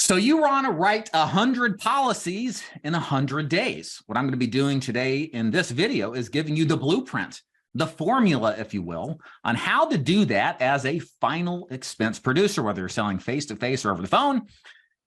So you want to write 100 policies in 100 days. What I'm going to be doing today in this video is giving you the blueprint, the formula, if you will, on how to do that as a final expense producer, whether you're selling face-to-face or over the phone.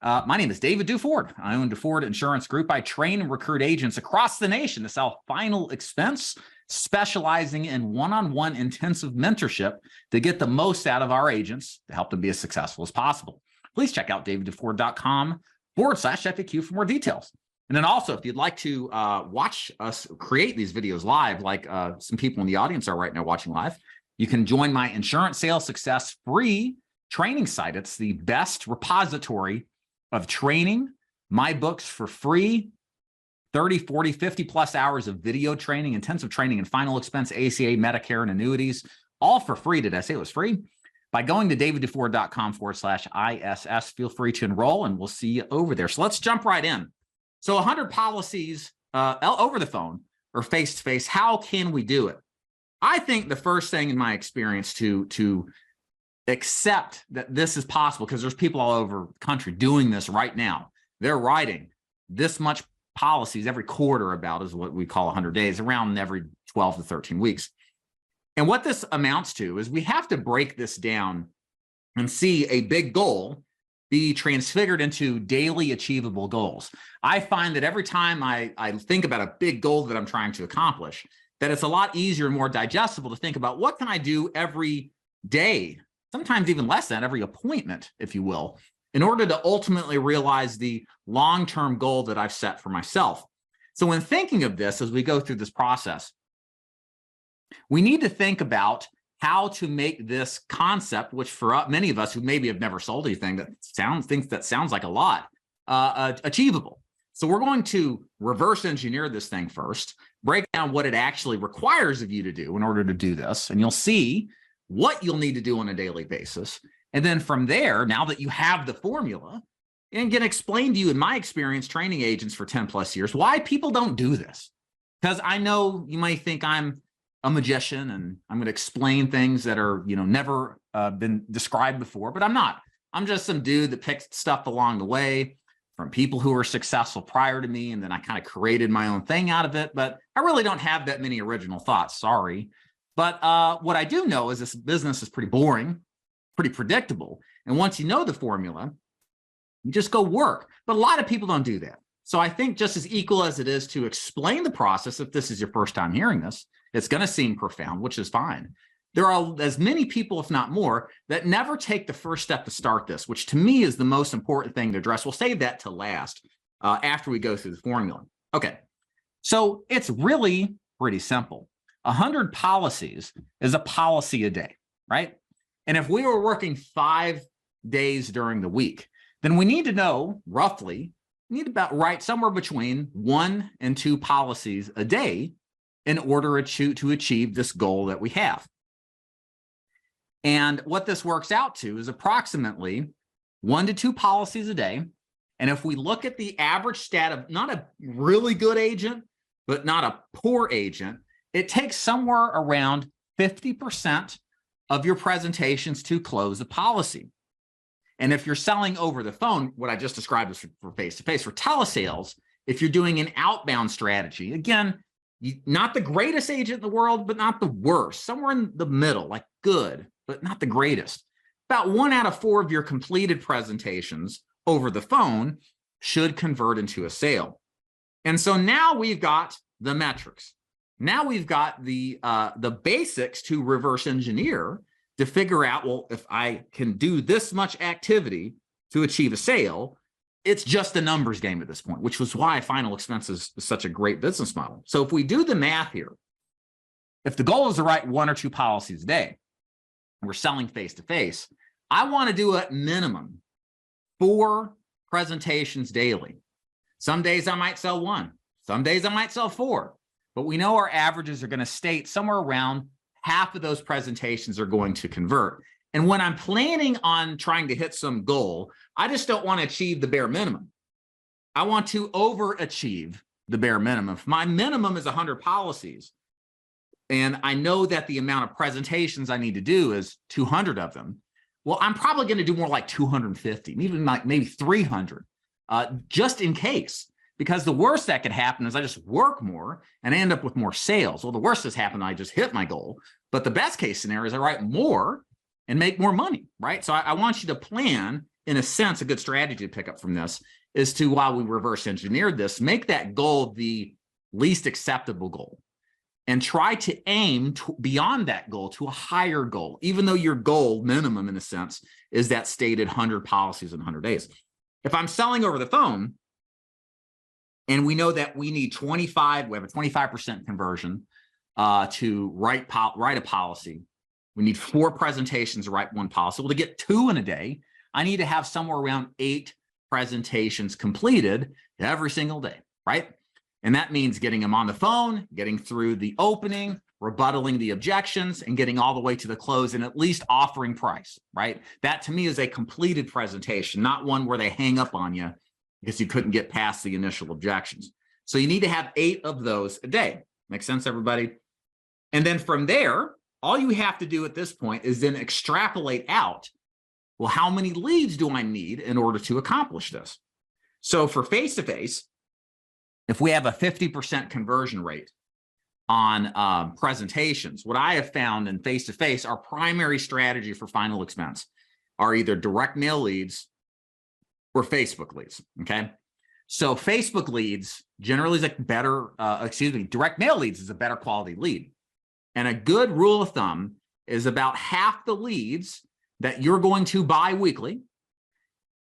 My name is David Duford. I own Duford Insurance Group. I train and recruit agents across the nation to sell final expense, specializing in one-on-one intensive mentorship to get the most out of our agents to help them be as successful as possible. Please check out davidduford.com/FAQ for more details. And then also, if you'd like to watch us create these videos live, like some people in the audience are right now watching live, you can join my Insurance Sales Success free training site. It's the best repository of training, my books for free, 30, 40, 50 plus hours of video training, intensive training in final expense, ACA, Medicare, and annuities, all for free. Did I say it was free? By going to davidduford.com/ISS, feel free to enroll and we'll see you over there. So let's jump right in. So 100 policies over the phone or face-to-face, how can we do it? I think the first thing in my experience to accept that this is possible, because there's people all over the country doing this right now. They're writing this much policies every quarter, about is what we call 100 days, around every 12 to 13 weeks. And what this amounts to is we have to break this down and see a big goal be transfigured into daily achievable goals. I find that every time I think about a big goal that I'm trying to accomplish, that it's a lot easier and more digestible to think about what can I do every day, sometimes even less than every appointment, if you will, in order to ultimately realize the long-term goal that I've set for myself. So when thinking of this, as we go through this process, we need to think about how to make this concept, which for many of us who maybe have never sold anything that sounds like a lot, achievable. So we're going to reverse engineer this thing first, break down what it actually requires of you to do in order to do this, and you'll see what you'll need to do on a daily basis. And then from there, now that you have the formula, and can explain to you, in my experience training agents for 10 plus years, why people don't do this. Because I know you might think I'm a magician and I'm going to explain things that are, never been described before, but I'm not. I'm just some dude that picked stuff along the way from people who were successful prior to me, and then I kind of created my own thing out of it. But I really don't have that many original thoughts, sorry. But what I do know is this business is pretty boring, pretty predictable. And once you know the formula, you just go work. But a lot of people don't do that. So I think just as equal as it is to explain the process, if this is your first time hearing this, it's going to seem profound, which is fine. There are as many people, if not more, that never take the first step to start this, which to me is the most important thing to address. We'll save that to last after we go through the formula. Okay, so it's really pretty simple. 100 policies is a policy a day, right? And if we were working 5 days during the week, then we need to know roughly, we need about write somewhere between 1 and 2 policies a day in order to achieve this goal that we have. And what this works out to is approximately 1 to 2 policies a day. And if we look at the average stat of not a really good agent, but not a poor agent, it takes somewhere around 50% of your presentations to close a policy. And if you're selling over the phone, what I just described is for face-to-face. For telesales, if you're doing an outbound strategy, again, not the greatest agent in the world, but not the worst, somewhere in the middle, like good, but not the greatest. About 1 out of 4 of your completed presentations over the phone should convert into a sale. And so now we've got the metrics. Now we've got the basics to reverse engineer to figure out, well, if I can do this much activity to achieve a sale, it's just a numbers game at this point, which was why final expenses is such a great business model. So if we do the math here, if the goal is to write 1 or 2 policies a day, and we're selling face-to-face, I want to do at minimum 4 presentations daily. Some days I might sell 1, some days I might sell 4, but we know our averages are going to state somewhere around half of those presentations are going to convert. And when I'm planning on trying to hit some goal, I just don't want to achieve the bare minimum. I want to overachieve the bare minimum. If my minimum is 100 policies, and I know that the amount of presentations I need to do is 200 of them, Well, I'm probably going to do more like 250, even like maybe 300, just in case. Because the worst that could happen is I just work more and I end up with more sales. Well, the worst has happened, I just hit my goal. But the best case scenario is I write more and make more money, right? So I want you to plan, in a sense, a good strategy to pick up from this is to, while we reverse engineered this, make that goal the least acceptable goal and try to aim beyond that goal to a higher goal, even though your goal minimum, in a sense, is that stated 100 policies in 100 days. If I'm selling over the phone and we know that we need 25, we have a 25% conversion to write a policy. We need 4 presentations to write 1 policy. Well, to get 2 in a day, I need to have somewhere around 8 presentations completed every single day, right? And that means getting them on the phone, getting through the opening, rebuttaling the objections, and getting all the way to the close and at least offering price, right? That to me is a completed presentation, not one where they hang up on you because you couldn't get past the initial objections. So you need to have 8 of those a day. Make sense, everybody? And then from there, all you have to do at this point is then extrapolate out, well, how many leads do I need in order to accomplish this? So for face-to-face, if we have a 50% conversion rate on presentations, what I have found in face-to-face, our primary strategy for final expense are either direct mail leads or Facebook leads, okay? So Facebook leads generally is a better, direct mail leads is a better quality lead. And a good rule of thumb is about half the leads that you're going to buy weekly,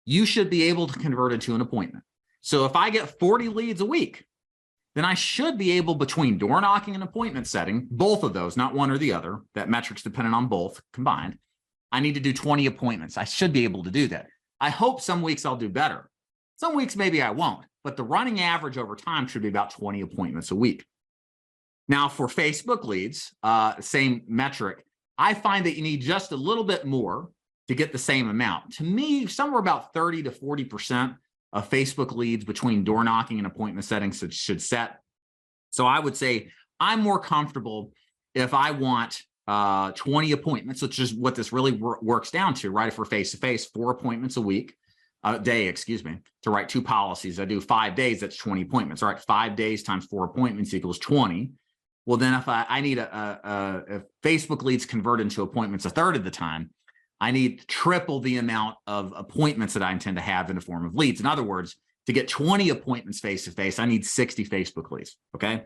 you should be able to convert into an appointment. So if I get 40 leads a week, then I should be able, between door knocking and appointment setting, both of those, not one or the other, that metric's dependent on both combined, I need to do 20 appointments. I should be able to do that. I hope some weeks I'll do better. Some weeks maybe I won't, but the running average over time should be about 20 appointments a week. Now for Facebook leads, same metric, I find that you need just a little bit more to get the same amount. To me, somewhere about 30 to 40% of Facebook leads between door knocking and appointment settings should set. So I would say I'm more comfortable if I want 20 appointments, which is what this really works down to, right? For face-to-face, 4 appointments a week, day, to write 2 policies. I do 5 days, that's 20 appointments. All right, 5 days times 4 appointments equals 20. Well, then if I need if Facebook leads convert into appointments a third of the time, I need triple the amount of appointments that I intend to have in the form of leads. In other words, to get 20 appointments face-to-face, I need 60 Facebook leads, okay?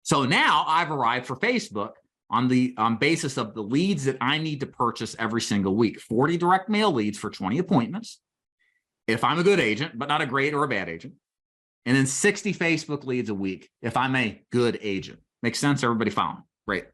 So now I've arrived for Facebook on the basis of the leads that I need to purchase every single week. 40 direct mail leads for 20 appointments, if I'm a good agent, but not a great or a bad agent. And then 60 Facebook leads a week if I'm a good agent. Makes sense? Everybody following? Great.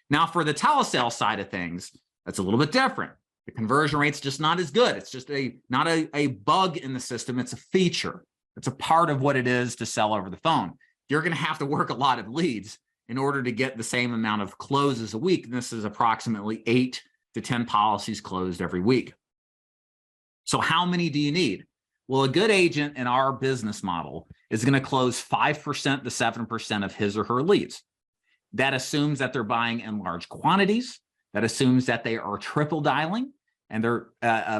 Now for the telesales side of things, that's a little bit different. The conversion rate's just not as good. It's just not a bug in the system. It's a feature. It's a part of what it is to sell over the phone. You're going to have to work a lot of leads in order to get the same amount of closes a week. And this is approximately 8 to 10 policies closed every week. So how many do you need? Well, a good agent in our business model is going to close 5% to 7% of his or her leads. That assumes that they're buying in large quantities. That assumes that they are triple dialing and they're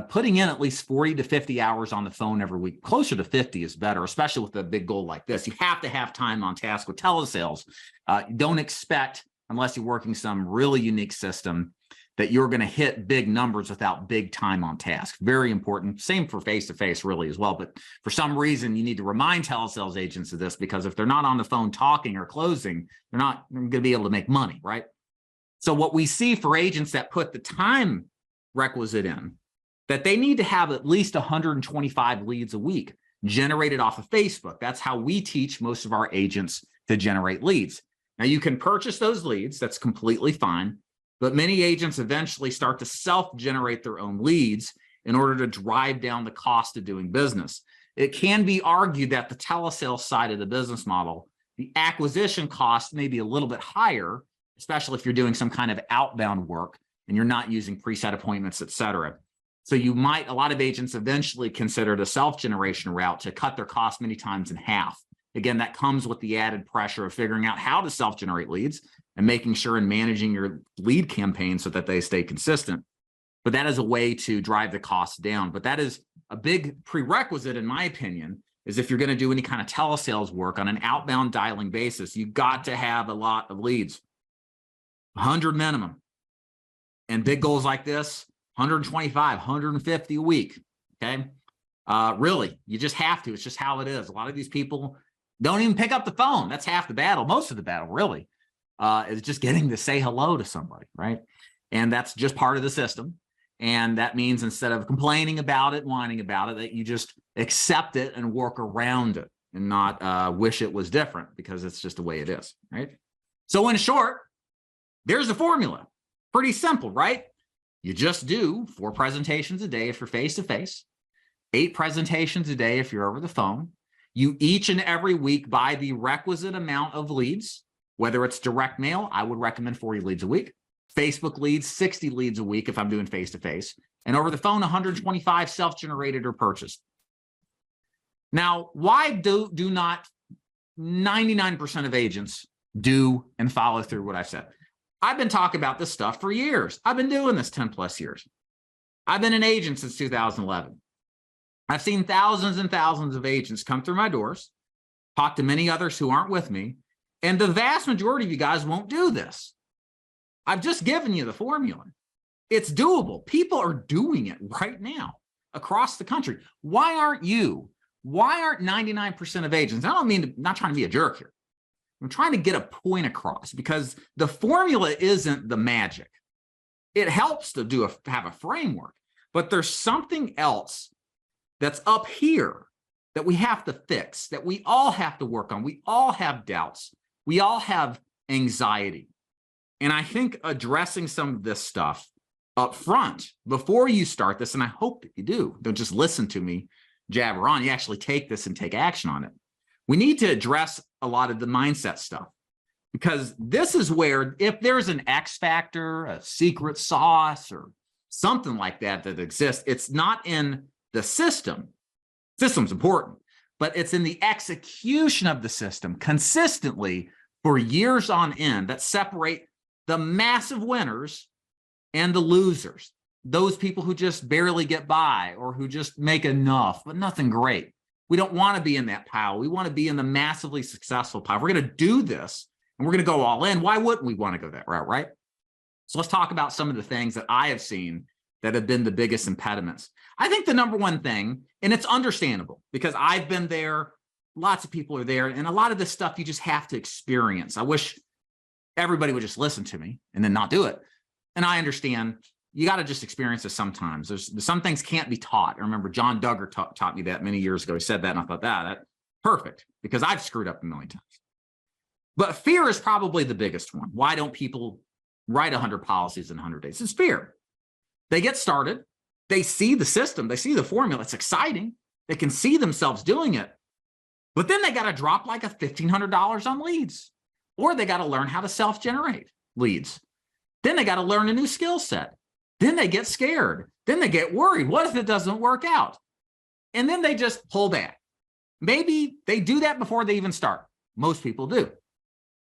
putting in at least 40 to 50 hours on the phone every week. Closer to 50 is better, especially with a big goal like this. You have to have time on task with telesales. Don't expect, unless you're working some really unique system, that you're going to hit big numbers without big time on task. Very important. Same for face-to-face really as well. But for some reason, you need to remind telesales agents of this, because if they're not on the phone talking or closing, they're not going to be able to make money, right? So what we see for agents that put the time requisite in, that they need to have at least 125 leads a week generated off of Facebook. That's how we teach most of our agents to generate leads. Now you can purchase those leads. That's completely fine. But many agents eventually start to self-generate their own leads in order to drive down the cost of doing business. It can be argued that the telesales side of the business model, the acquisition cost may be a little bit higher, especially if you're doing some kind of outbound work and you're not using preset appointments, et cetera. So you might, a lot of agents eventually consider the self-generation route to cut their cost many times in half. Again, that comes with the added pressure of figuring out how to self-generate leads and making sure and managing your lead campaign so that they stay consistent. but that is a way to drive the costs down. But that is a big prerequisite, in my opinion, is if you're going to do any kind of telesales work on an outbound dialing basis, you got to have a lot of leads, 100 minimum. And big goals like this, 125, 150 a week, okay? Really, you just have to. It's just how it is. A lot of these people don't even pick up the phone. That's half the battle. Most of the battle, really, is just getting to say hello to somebody, right? And that's just part of the system. And that means instead of complaining about it, whining about it, that you just accept it and work around it and not wish it was different, because it's just the way it is, right? So in short, there's the formula. Pretty simple, right? You just do 4 presentations a day if you're face-to-face, 8 presentations a day if you're over the phone. You each and every week buy the requisite amount of leads, whether it's direct mail, I would recommend 40 leads a week. Facebook leads, 60 leads a week if I'm doing face-to-face. And over the phone, 125 self-generated or purchased. Now, why do not 99% of agents do and follow through what I've said? I've been talking about this stuff for years. I've been doing this 10 plus years. I've been an agent since 2011. I've seen thousands and thousands of agents come through my doors, talk to many others who aren't with me, and the vast majority of you guys won't do this. I've just given you the formula. It's doable. People are doing it right now across the country. Why aren't you? Why aren't 99% of agents? I don't mean to, not trying to be a jerk here. I'm trying to get a point across, because the formula isn't the magic. It helps to have a framework, but there's something else that's up here that we have to fix, that we all have to work on. We all have doubts. We all have anxiety. And I think addressing some of this stuff up front before you start this, and I hope that you do, don't just listen to me jabber on, you actually take this and take action on it. We need to address a lot of the mindset stuff, because this is where, if there's an X factor, a secret sauce, or something like that that exists, it's not in the system. System's important, but it's in the execution of the system consistently for years on end that separate the massive winners and the losers, those people who just barely get by or who just make enough, but nothing great. We don't want to be in that pile. We want to be in the massively successful pile. We're going to do this and we're going to go all in. Why wouldn't we want to go that route, right? So let's talk about some of the things that I have seen that have been the biggest impediments. I think the number one thing, and it's understandable because I've been there, lots of people are there, and a lot of this stuff you just have to experience. I wish everybody would just listen to me and then not do it. And I understand you got to just experience this sometimes. There's some things can't be taught. I remember John Duggar taught me that many years ago. He said that, and I thought, that's perfect, because I've screwed up a million times. But fear is probably the biggest one. Why don't people write 100 policies in 100 days? It's fear. They get started. They see the system. They see the formula. It's exciting. They can see themselves doing it. But then they got to drop like $1,500 on leads, or they got to learn how to self-generate leads. Then they got to learn a new skill set. Then they get scared. Then they get worried. What if it doesn't work out? And then they just pull back. Maybe they do that before they even start. Most people do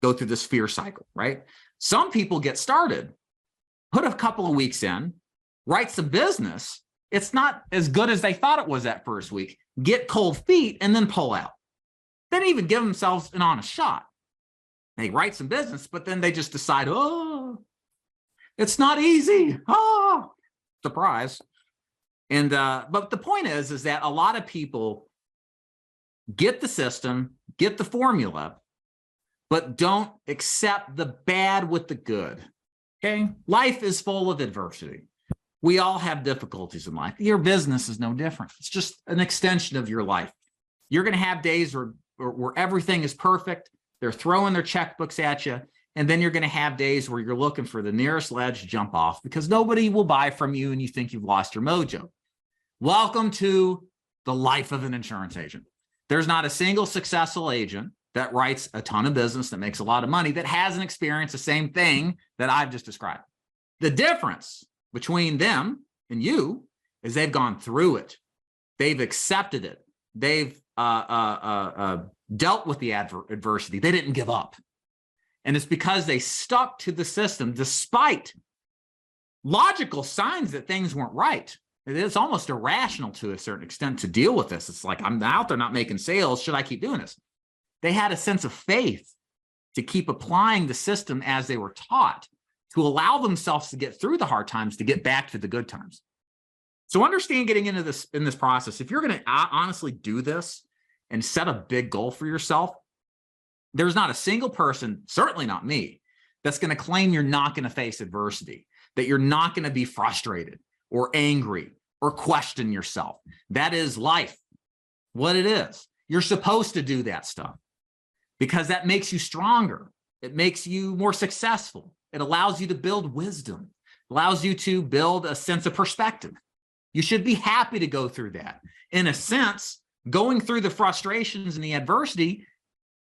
go through this fear cycle, right? Some people get started, put a couple of weeks in, write some business. It's not as good as they thought it was that first week. Get cold feet and then pull out. They didn't even give themselves an honest shot. They write some business, but then they just decide, oh, it's not easy. Oh, surprise. And but the point is that a lot of people get the system, get the formula, but don't accept the bad with the good. Okay? Life is full of adversity. We all have difficulties in life. Your business is no different. It's just an extension of your life. You're going to have days where everything is perfect. They're throwing their checkbooks at you. And then you're going to have days where you're looking for the nearest ledge to jump off because nobody will buy from you and you think you've lost your mojo. Welcome to the life of an insurance agent. There's not a single successful agent that writes a ton of business that makes a lot of money that hasn't experienced the same thing that I've just described. The difference between them and you is they've gone through it. They've accepted it. They've dealt with the adversity. They didn't give up. And it's because they stuck to the system despite logical signs that things weren't right. It's almost irrational to a certain extent to deal with this. It's like, I'm out there not making sales. Should I keep doing this? They had a sense of faith to keep applying the system as they were taught, to allow themselves to get through the hard times, to get back to the good times. So understand, getting into this in this process, if you're going to honestly do this and set a big goal for yourself, there's not a single person, certainly not me, that's going to claim you're not going to face adversity, that you're not going to be frustrated or angry or question yourself. That is life, what it is. You're supposed to do that stuff because that makes you stronger. It makes you more successful. It allows you to build wisdom, allows you to build a sense of perspective. You should be happy to go through that. In a sense, going through the frustrations and the adversity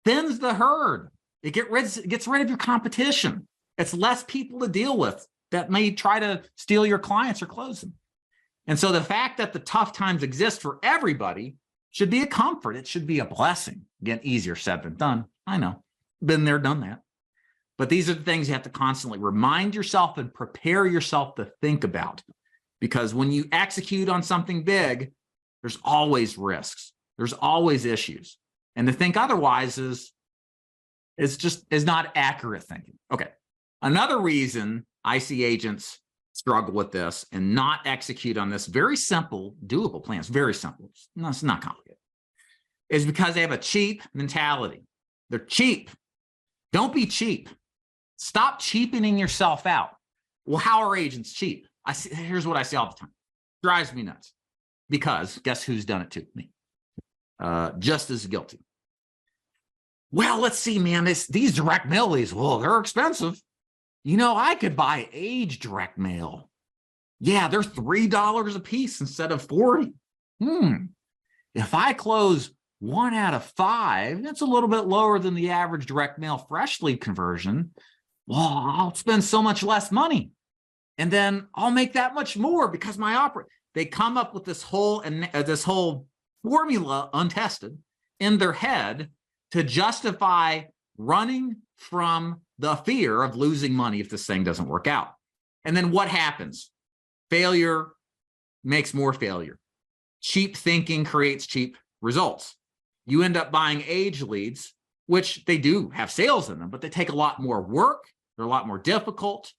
thins the herd. It gets rid of your competition. It's less people to deal with that may try to steal your clients or close them. And so the fact that the tough times exist for everybody should be a comfort. It should be a blessing. Again, easier said than done. I know. Been there, done that. But these are the things you have to constantly remind yourself and prepare yourself to think about. Because when you execute on something big, there's always risks. There's always issues. And to think otherwise is not accurate thinking. Okay. Another reason I see agents struggle with this and not execute on this very simple, doable plan, it's very simple, no, it's not complicated, is because they have a cheap mentality. They're cheap. Don't be cheap. Stop cheapening yourself out. Well, how are agents cheap? Here's what I see all the time. Drives me nuts. Because guess who's done it to me? Just as guilty. Well, let's see, man, these direct mail leads, well, they're expensive. You know, I could buy age direct mail. Yeah, they're $3 a piece instead of 40. If I close 1 out of 5, that's a little bit lower than the average direct mail fresh lead conversion. Well, I'll spend so much less money. And then I'll make that much more because they come up with this whole formula untested in their head to justify running from the fear of losing money if this thing doesn't work out. And then what happens? Failure makes more failure. Cheap thinking creates cheap results. You end up buying age leads, which they do have sales in them, but they take a lot more work. They're a lot more difficult.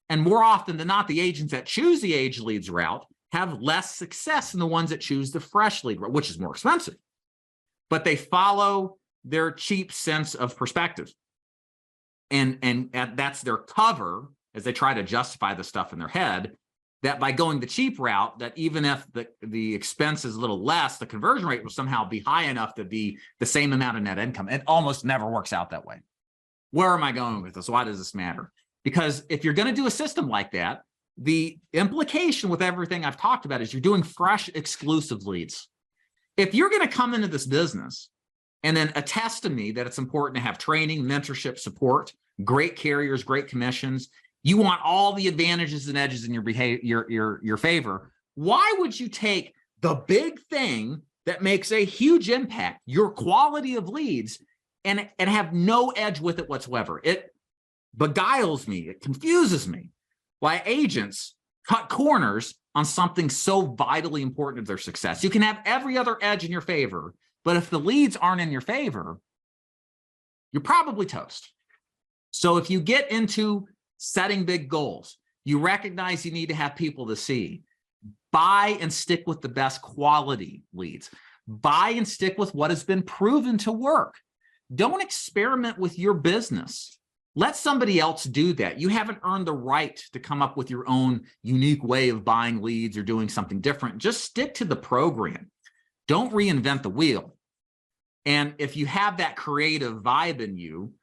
And more often than not, the agents that choose the age leads route have less success than the ones that choose the fresh lead route, which is more expensive. But they follow their cheap sense of perspective. And that's their cover as they try to justify the stuff in their head, that by going the cheap route, that even if the expense is a little less, the conversion rate will somehow be high enough to be the same amount of net income. It almost never works out that way. Where am I going with this? Why does this matter? Because if you're going to do a system like that, the implication with everything I've talked about is you're doing fresh, exclusive leads. If you're going to come into this business and then attest to me that it's important to have training, mentorship, support, great carriers, great commissions, you want all the advantages and edges in your behavior, your favor, why would you take the big thing that makes a huge impact, your quality of leads, and have no edge with it whatsoever? It beguiles me. It confuses me why agents cut corners on something so vitally important to their success. You can have every other edge in your favor, but if the leads aren't in your favor, you're probably toast. So if you get into setting big goals, you recognize you need to have people to see. Buy and stick with the best quality leads. Buy and stick with what has been proven to work. Don't experiment with your business. Let somebody else do that. You haven't earned the right to come up with your own unique way of buying leads or doing something different. Just stick to the program. Don't reinvent the wheel. And if you have that creative vibe in you,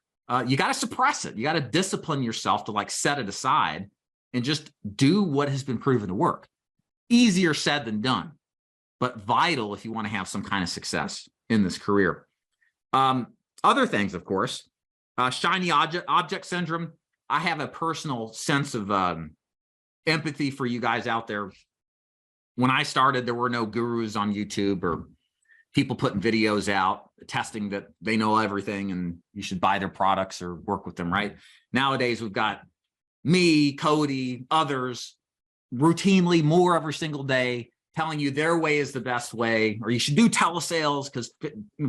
you got to suppress it. You got to discipline yourself to set it aside and just do what has been proven to work. Easier said than done, but vital if you want to have some kind of success in this career. Other things, of course, shiny object syndrome. I have a personal sense of empathy for you guys out there. When I started, there were no gurus on YouTube or people putting videos out attesting that they know everything and you should buy their products or work with them, right? Nowadays, we've got me, Cody, others routinely more every single day, telling you their way is the best way, or you should do telesales because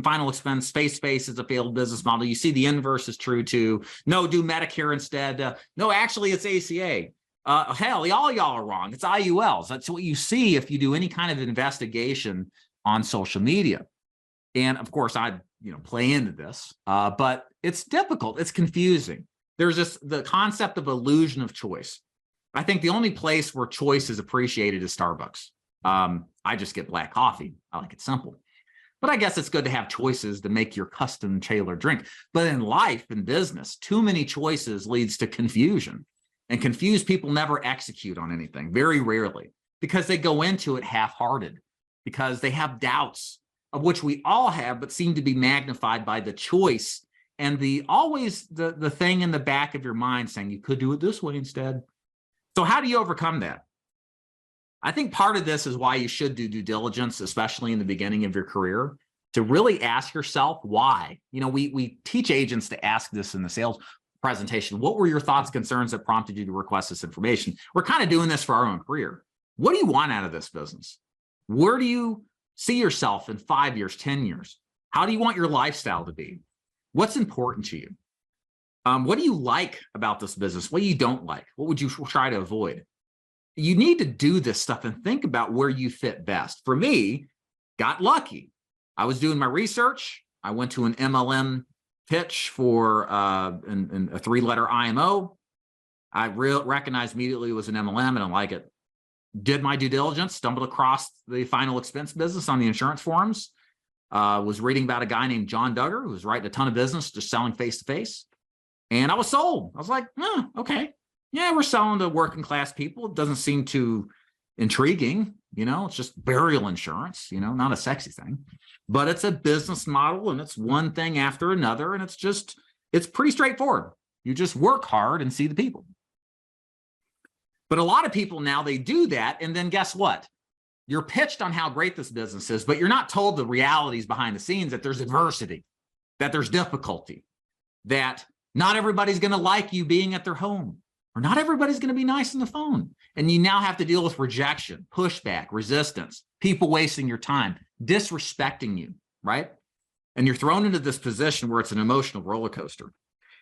final expense face-to-face is a failed business model. You see the inverse is true too. No, do Medicare instead. No, actually it's ACA. Hell, all y'all are wrong. It's IULs. That's what you see if you do any kind of investigation on social media. And of course, I play into this, but it's difficult. It's confusing. There's the concept of illusion of choice. I think the only place where choice is appreciated is Starbucks. I just get black coffee. I like it simple. But I guess it's good to have choices to make your custom tailored drink. But in life and business, too many choices leads to confusion. And confused people never execute on anything, very rarely, because they go into it half-hearted, because they have doubts, of which we all have, but seem to be magnified by the choice and always the thing in the back of your mind saying you could do it this way instead. So how do you overcome that? I think part of this is why you should do due diligence, especially in the beginning of your career, to really ask yourself why. We teach agents to ask this in the sales presentation. What were your thoughts, concerns that prompted you to request this information? We're kind of doing this for our own career. What do you want out of this business? Where do you see yourself in 5 years, 10 years? How do you want your lifestyle to be? What's important to you? What do you like about this business? What do you don't like? What would you try to avoid? You need to do this stuff and think about where you fit best. For me, got lucky. I was doing my research. I went to an MLM pitch for a 3-letter IMO. I recognized immediately it was an MLM and I like it. Did my due diligence, stumbled across the final expense business on the insurance forums. Was reading about a guy named John Duggar who was writing a ton of business, just selling face-to-face. And I was sold. I was like, okay. Yeah, we're selling to working class people. It doesn't seem too intriguing. It's just burial insurance, not a sexy thing. But it's a business model and it's one thing after another. And it's pretty straightforward. You just work hard and see the people. But a lot of people now, they do that. And then guess what? You're pitched on how great this business is, but you're not told the realities behind the scenes, that there's adversity, that there's difficulty, that not everybody's going to like you being at their home, or not everybody's going to be nice on the phone. And you now have to deal with rejection, pushback, resistance, people wasting your time, disrespecting you, right? And you're thrown into this position where it's an emotional roller coaster.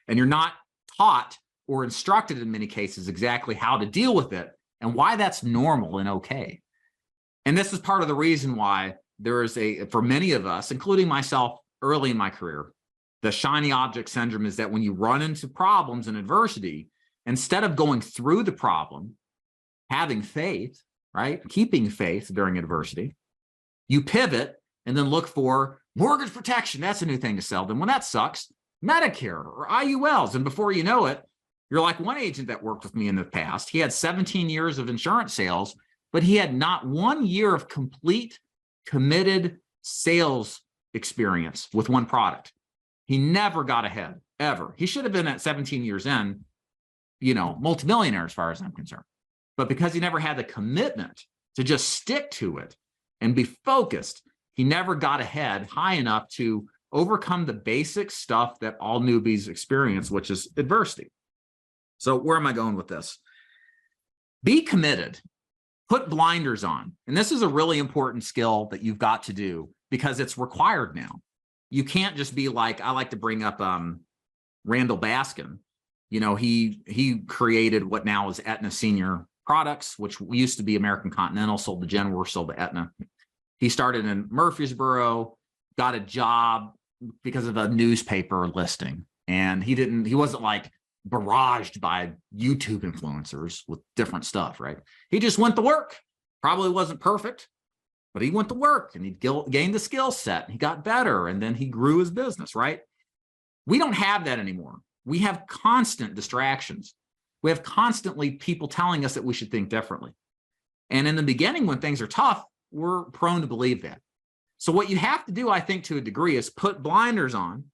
And you're not taught or instructed in many cases exactly how to deal with it and why that's normal and okay. And this is part of the reason why there is for many of us, including myself early in my career, the shiny object syndrome is that when you run into problems and adversity, instead of going through the problem, having faith, right? Keeping faith during adversity, you pivot and then look for mortgage protection. That's a new thing to sell them. When that sucks, Medicare or IULs. And before you know it, you're like one agent that worked with me in the past. He had 17 years of insurance sales, but he had not 1 year of complete committed sales experience with one product. He never got ahead, ever. He should have been at 17 years in, multimillionaire as far as I'm concerned. But because he never had the commitment to just stick to it and be focused, he never got ahead high enough to overcome the basic stuff that all newbies experience, which is adversity. So where am I going with this? Be committed. Put blinders on. And this is a really important skill that you've got to do because it's required now. You can't just be like, I like to bring up Randall Baskin. He created what now is Aetna Senior Products, which used to be American Continental, sold to Genworth, sold to Aetna. He started in Murfreesboro, got a job because of a newspaper listing. And he wasn't like barraged by YouTube influencers with different stuff, right? He just went to work. Probably wasn't perfect, but he went to work and he gained the skill set. He got better and then he grew his business, right? We don't have that anymore. We have constant distractions. We have constantly people telling us that we should think differently. And in the beginning, when things are tough, we're prone to believe that. So what you have to do, I think, to a degree is put blinders on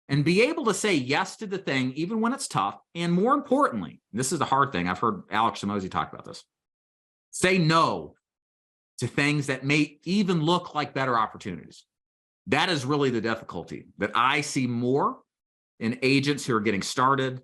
and be able to say yes to the thing, even when it's tough. And more importantly, this is the hard thing. I've heard Alex Samosi talk about this. Say no to things that may even look like better opportunities. That is really the difficulty that I see more in agents who are getting started,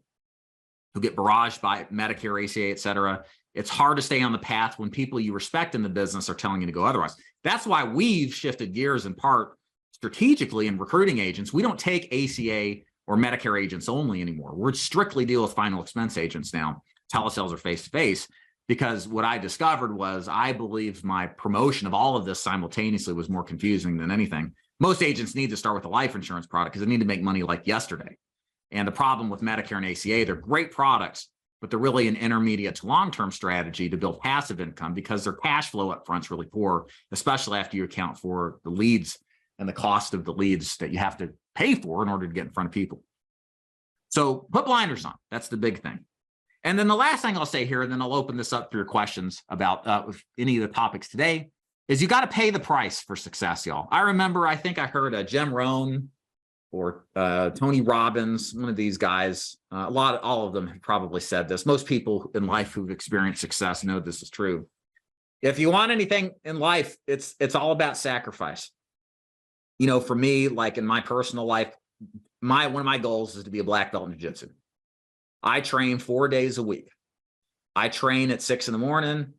who get barraged by Medicare, ACA, et cetera, It's hard to stay on the path when people you respect in the business are telling you to go otherwise. That's why we've shifted gears in part strategically in recruiting agents. We don't take ACA or Medicare agents only anymore. We're strictly deal with final expense agents now, telesales or face-to-face, because what I discovered was I believe my promotion of all of this simultaneously was more confusing than anything. Most agents need to start with a life insurance product because they need to make money like yesterday. And the problem with Medicare and ACA, they're great products, but they're really an intermediate to long-term strategy to build passive income because their cash flow up front is really poor, especially after you account for the leads and the cost of the leads that you have to pay for in order to get in front of people. So put blinders on. That's the big thing. And then the last thing I'll say here, and then I'll open this up for your questions about any of the topics today, is you got to pay the price for success, y'all. I remember, I think I heard Jim Rohn or Tony Robbins, one of these guys, all of them have probably said this. Most people in life who've experienced success know this is true. If you want anything in life, it's all about sacrifice. You know, for me, like in my personal life, one of my goals is to be a black belt in jiu-jitsu. I train 4 days a week. I train at 6 in the morning.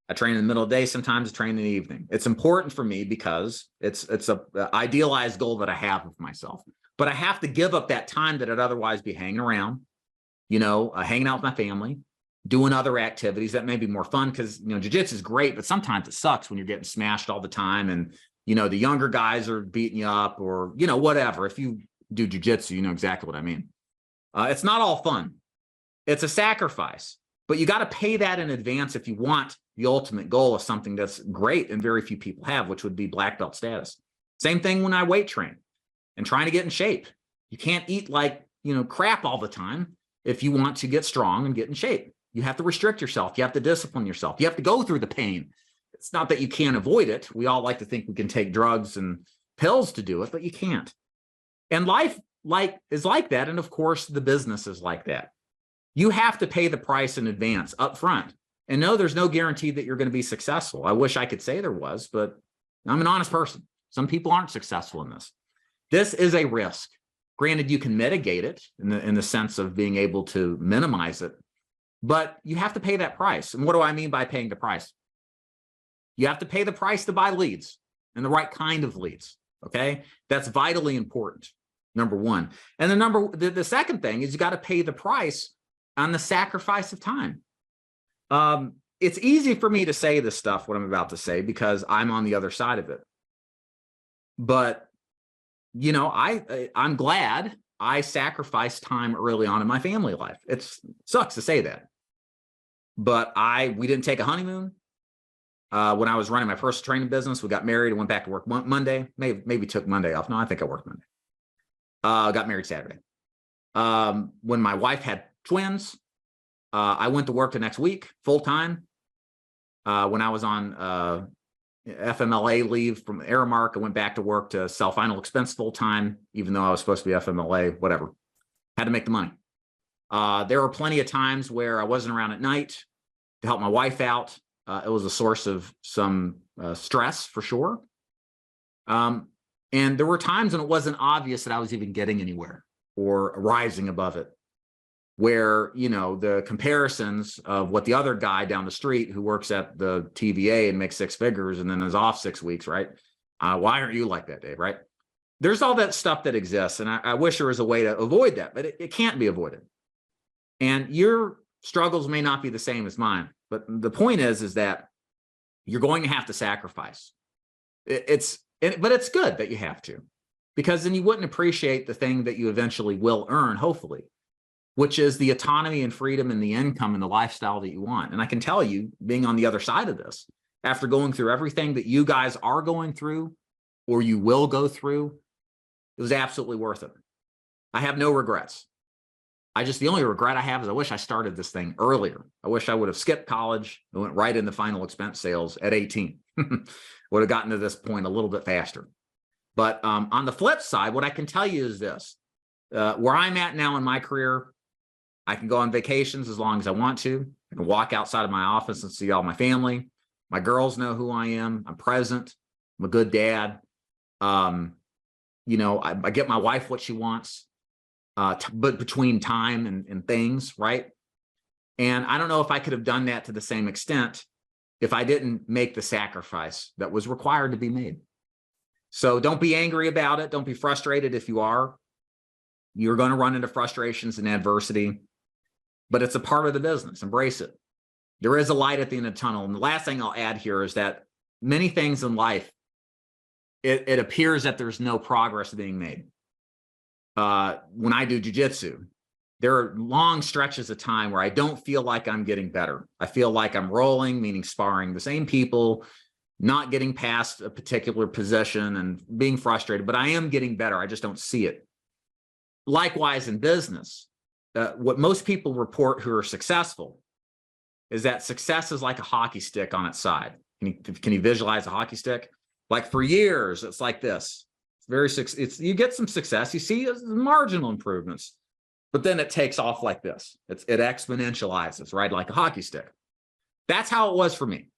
I train in the middle of the day. Sometimes I train in the evening. It's important for me because it's a idealized goal that I have of myself. But I have to give up that time that I'd otherwise be hanging around, you know, hanging out with my family, doing other activities that may be more fun because, you know, jiu-jitsu is great, but sometimes it sucks when you're getting smashed all the time and, you know, the younger guys are beating you up or, you know, whatever. If you do jiu-jitsu, you know exactly what I mean. It's not all fun. It's a sacrifice, but you got to pay that in advance if you want the ultimate goal of something that's great and very few people have, which would be black belt status. Same thing when I weight train and trying to get in shape. You can't eat like, you know, crap all the time if you want to get strong and get in shape. You have to restrict yourself. You have to discipline yourself. You have to go through the pain. It's not that you can't avoid it. We all like to think we can take drugs and pills to do it, but you can't. And life is like that. And of course, the business is like that. You have to pay the price in advance up front. And no, there's no guarantee that you're going to be successful. I wish I could say there was, but I'm an honest person. Some people aren't successful in this. This is a risk. Granted, you can mitigate it in the sense of being able to minimize it, but you have to pay that price. And what do I mean by paying the price? You have to pay the price to buy leads and the right kind of leads. Okay. That's vitally important. Number one. And the second thing is you got to pay the price on the sacrifice of time. It's easy for me to say this stuff, what I'm about to say, because I'm on the other side of it. But, you know, I'm glad I sacrificed time early on in my family life. It sucks to say that. But we didn't take a honeymoon. When I was running my first training business, we got married and went back to work Monday. Maybe took Monday off. No, I think I worked Monday. Got married Saturday. When my wife had twins, I went to work the next week full time. When I was on FMLA leave from Aramark, I went back to work to sell final expense full time, even though I was supposed to be FMLA, whatever. Had to make the money. There were plenty of times where I wasn't around at night to help my wife out. It was a source of some stress for sure. And there were times when it wasn't obvious that I was even getting anywhere or rising above it, where, you know, the comparisons of what the other guy down the street who works at the TVA and makes 6 figures and then is off 6 weeks, right? Why aren't you like that, Dave, right? There's all that stuff that exists. And I wish there was a way to avoid that, but it can't be avoided. And your struggles may not be the same as mine. But the point is that you're going to have to sacrifice. But it's good that you have to, because then you wouldn't appreciate the thing that you eventually will earn, hopefully, which is the autonomy and freedom and the income and the lifestyle that you want. And I can tell you, being on the other side of this, after going through everything that you guys are going through or you will go through, it was absolutely worth it. I have no regrets. The only regret I have is I wish I started this thing earlier. I wish I would have skipped college and went right into final expense sales at 18. Would have gotten to this point a little bit faster. But on the flip side, what I can tell you is this. Where I'm at now in my career, I can go on vacations as long as I want to. I can walk outside of my office and see all my family. My girls know who I am. I'm present. I'm a good dad. You know, I get my wife what she wants. But between time and things, right? And I don't know if I could have done that to the same extent if I didn't make the sacrifice that was required to be made. So don't be angry about it. Don't be frustrated if you are. You're going to run into frustrations and adversity, but it's a part of the business. Embrace it. There is a light at the end of the tunnel. And the last thing I'll add here is that many things in life, it appears that there's no progress being made. When I do jujitsu, there are long stretches of time where I don't feel like I'm getting better. I feel like I'm rolling, meaning sparring the same people, not getting past a particular position and being frustrated, but I am getting better. I just don't see it. Likewise, in business, what most people report who are successful is that success is like a hockey stick on its side. Can you visualize a hockey stick? Like for years, it's like this. You get some success. You see marginal improvements, but then it takes off like this. It exponentializes, right? Like a hockey stick. That's how it was for me.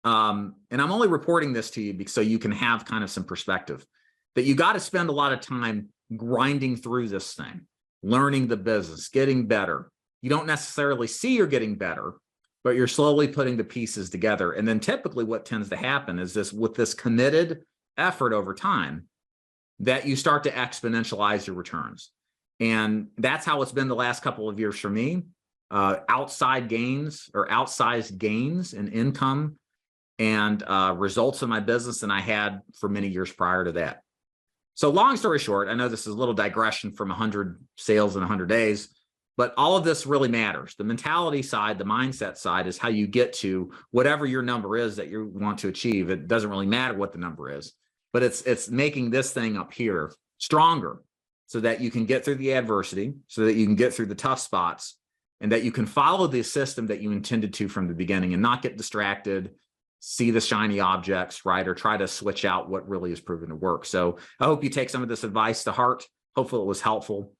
And I'm only reporting this to you so you can have kind of some perspective that you got to spend a lot of time grinding through this thing, learning the business, getting better. You don't necessarily see you're getting better, but you're slowly putting the pieces together. And then typically what tends to happen is this, with this committed effort over time, that you start to exponentialize your returns. And that's how it's been the last couple of years for me. Outsized gains in income and results in my business than I had for many years prior to that. So long story short, I know this is a little digression from 100 sales in 100 days, but all of this really matters. The mentality side, the mindset side is how you get to whatever your number is that you want to achieve. It doesn't really matter what the number is, but it's making this thing up here stronger so that you can get through the adversity, so that you can get through the tough spots, and that you can follow the system that you intended to from the beginning and not get distracted, see the shiny objects, right? Or try to switch out what really is proven to work. So I hope you take some of this advice to heart. Hopefully it was helpful.